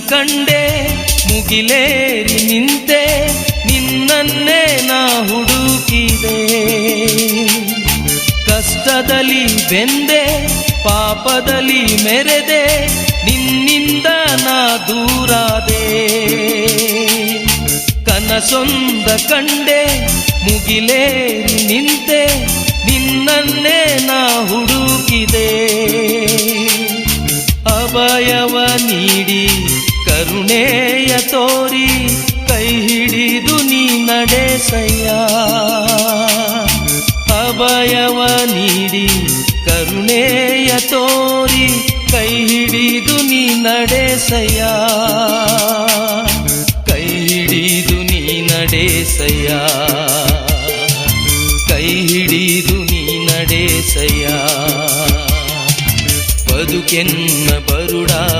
ಕಂಡೆ ಮುಗಿಲೇರಿ ನಿಂತೆ ನಿನ್ನನ್ನೇ ನಾ ಹುಡುಕಿದೆ. ಕಷ್ಟದಲ್ಲಿ ಬೆಂದೆ ಪಾಪದಲ್ಲಿ ಮೆರೆದೆ ನಿನ್ನಿಂದ ನಾ ದೂರಾದೆ. ಕನಸೊಂದ ಕಂಡೆ ಮುಗಿಲೇರಿ ನಿಂತೆ ನಿನ್ನನ್ನೇ ನಾ ಹುಡುಕಿದೆ. ಅಭಯವ ನೀಡಿ ಕರುಣೆಯ ತೋರಿ ಕೈ ಹಿಡಿದು ನೀ ನಡೆಸಯ್ಯ. ಅಭಯವ ನೀಡಿ ಕರುಣೆಯ ತೋರಿ ಕೈ ಹಿಡಿದು ನೀ ನಡೆಸಯ್ಯ. ಕೈ ಹಿಡಿದು ನೀ ನಡೆಸಯ್ಯ. ಕೈ ಹಿಡಿದು ನೀ ನಡೆಸಯ್ಯ. ಬದುಕೆನ್ನ ಬರುಡಾ